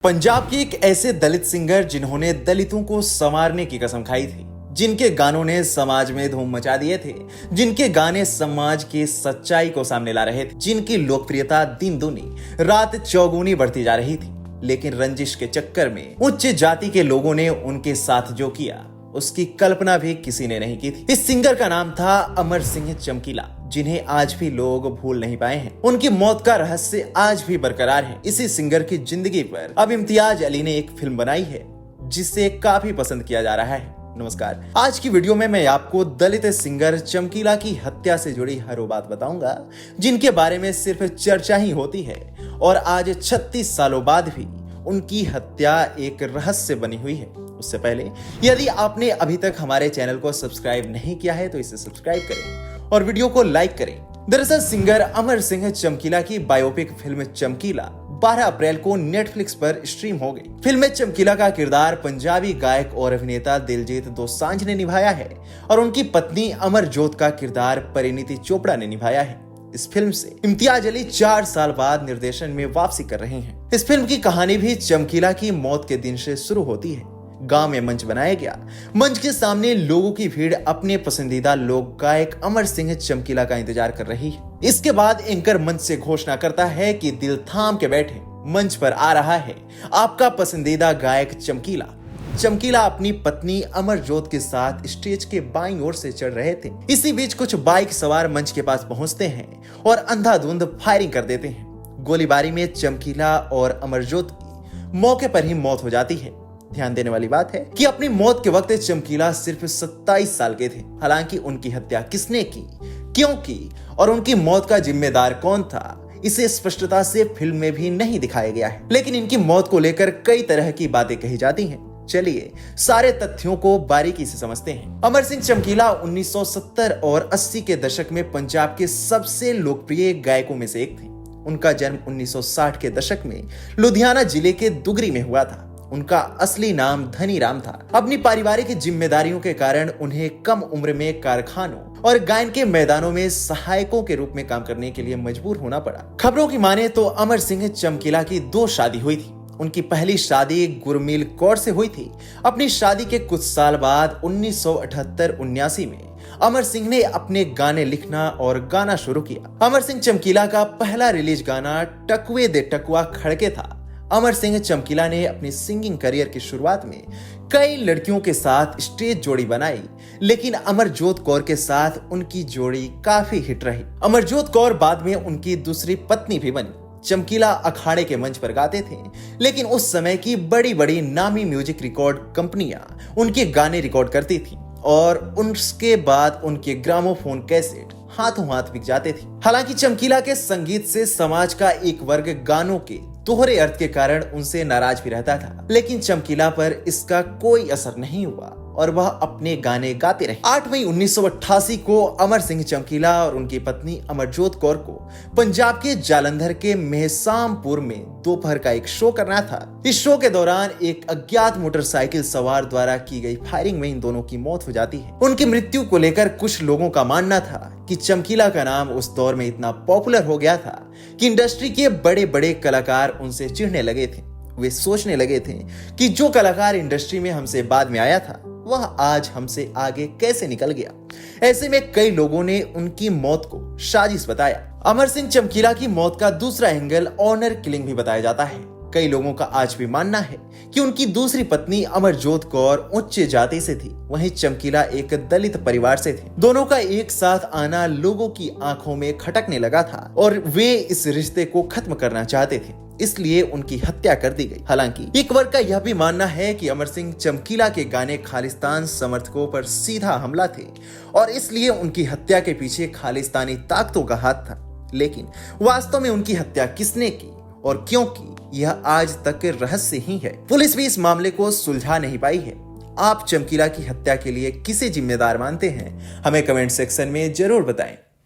पंजाब के एक ऐसे दलित सिंगर जिन्होंने दलितों को संवारने की कसम खाई थी, जिनके गानों ने समाज में धूम मचा दिए थे, जिनके गाने समाज की सच्चाई को सामने ला रहे थे, जिनकी लोकप्रियता दिन दूनी रात चौगुनी बढ़ती जा रही थी। लेकिन रंजिश के चक्कर में उच्च जाति के लोगों ने उनके साथ जो किया उसकी कल्पना भी किसी ने नहीं की थी। इस सिंगर का नाम था अमर सिंह चमकीला, जिन्हें आज भी लोग भूल नहीं पाए हैं। उनकी मौत का रहस्य आज भी बरकरार है। इसी सिंगर की जिंदगी पर अब इम्तियाज अली ने एक फिल्म बनाई है जिसे काफी पसंद किया जा रहा है। नमस्कार, आज की वीडियो में मैं आपको दलित सिंगर चमकीला की हत्या से जुड़ी हर वो बात बताऊंगा जिनके बारे में सिर्फ चर्चा ही होती है और आज 36 सालों बाद भी उनकी हत्या एक रहस्य बनी हुई है। उससे पहले यदि आपने अभी तक हमारे चैनल को सब्सक्राइब नहीं किया है तो इसे सब्सक्राइब करें और वीडियो को लाइक करें। दरअसल सिंगर अमर सिंह चमकीला की बायोपिक फिल्म चमकीला 12 अप्रैल को नेटफ्लिक्स पर स्ट्रीम हो गई। फिल्म में चमकीला का किरदार पंजाबी गायक और अभिनेता दिलजीत दोसांझ ने निभाया है और उनकी पत्नी अमरजोत का किरदार परिणीति चोपड़ा ने निभाया है। इस फिल्म से इम्तियाज अली 4 साल बाद निर्देशन में वापसी कर रहे हैं। इस फिल्म की कहानी भी चमकीला की मौत के दिन से शुरू होती है। गांव में मंच बनाया गया। मंच के सामने लोगों की भीड़ अपने पसंदीदा लोक गायक अमर सिंह चमकीला का इंतजार कर रही है। इसके बाद एंकर मंच से घोषणा करता है कि दिल थाम के बैठे, मंच पर आ रहा है आपका पसंदीदा गायक चमकीला। चमकीला अपनी पत्नी अमरजोत के साथ स्टेज के बाईं ओर से चढ़ रहे थे। इसी बीच कुछ बाइक सवार मंच के पास पहुंचते हैं और अंधाधुंध फायरिंग कर देते हैं। गोलीबारी में चमकीला और अमरजोत की मौके पर ही मौत हो जाती है। ध्यान देने वाली बात है कि अपनी मौत के वक्त चमकीला सिर्फ 27 साल के थे। हालांकि उनकी हत्या किसने की, क्यों की और उनकी मौत का जिम्मेदार कौन था, इसे स्पष्टता से फिल्म में भी नहीं दिखाया गया है। लेकिन इनकी मौत को लेकर कई तरह की बातें कही जाती हैं। चलिए सारे तथ्यों को बारीकी से समझते हैं। अमर सिंह चमकीला 1970 और 80 के दशक में पंजाब के सबसे लोकप्रिय गायकों में से एक थे। उनका जन्म 1960 के दशक में लुधियाना जिले के दुगरी में हुआ था। उनका असली नाम धनी राम था। अपनी पारिवारिक जिम्मेदारियों के कारण उन्हें कम उम्र में कारखानों और गायन के मैदानों में सहायकों के रूप में काम करने के लिए मजबूर होना पड़ा। खबरों की माने तो अमर सिंह चमकीला की 2 शादी हुई थी। उनकी पहली शादी गुरमील कौर से हुई थी। अपनी शादी के कुछ साल बाद 1978-79 में अमर सिंह ने अपने गाने लिखना और गाना शुरू किया। अमर सिंह चमकीला का पहला रिलीज गाना टकुए दे टकुआ खड़के था। अमर सिंह चमकीला ने अपनी सिंगिंग करियर की शुरुआत में कई लड़कियों के साथ स्टेज जोड़ी बनाई, लेकिन अमरजोत कौर के साथ उनकी जोड़ी काफी हिट रही। अमरजोत कौर बाद में उनकी दूसरी पत्नी भी बनी। चमकीला अखाड़े के मंच पर गाते थे, लेकिन उस समय की बड़ी बड़ी नामी म्यूजिक रिकॉर्ड कंपनियां उनके गाने रिकॉर्ड करती थी और उसके बाद उनके ग्रामोफोन कैसेट हाथों हाथ बिक जाते थे। हालांकि चमकीला के संगीत से समाज का एक वर्ग गानों के दोहरे अर्थ के कारण उनसे नाराज भी रहता था, लेकिन चमकीला पर इसका कोई असर नहीं हुआ और वह अपने गाने गाते रहे। 8 मई 1988 को अमर सिंह चमकीला और उनकी पत्नी अमरजोत कौर को पंजाब के जालंधर के मेहसामपुर में दोपहर का एक शो करना था। इस शो के दौरान एक अज्ञात मोटरसाइकिल सवार द्वारा की गई फायरिंग में इन दोनों की मौत हो जाती है। उनकी मृत्यु को लेकर कुछ लोगों का मानना था कि चमकीला का नाम उस दौर में इतना पॉपुलर हो गया था कि इंडस्ट्री के बड़े बड़े कलाकार उनसे चिढ़ने लगे थे। वे सोचने लगे थे कि जो कलाकार इंडस्ट्री में हमसे बाद में आया था वह आज हमसे आगे कैसे निकल गया। ऐसे में कई लोगों ने उनकी मौत को साजिश बताया। अमर सिंह चमकीला की मौत का दूसरा एंगल ऑनर किलिंग भी बताया जाता है। कई लोगों का आज भी मानना है कि उनकी दूसरी पत्नी अमरजोत कौर उच्च जाति से थी, वहीं चमकीला एक दलित परिवार से थे। दोनों का एक साथ आना लोगों की आंखों में खटकने लगा था और वे इस रिश्ते को खत्म करना चाहते थे, इसलिए उनकी हत्या कर दी गई। हालांकि एक वर्ग का यह भी मानना है कि अमर सिंह चमकीला के गाने खालिस्तान समर्थकों पर सीधा हमला थे और इसलिए उनकी हत्या के पीछे खालिस्तानी ताकतों का हाथ था। लेकिन वास्तव में उनकी हत्या किसने की और क्यों की, यह आज तक रहस्य ही है। पुलिस भी इस मामले को सुलझा नहीं पाई है। आप चमकीला की हत्या के लिए किसे जिम्मेदार मानते हैं, हमें कमेंट सेक्शन में जरूर बताएं।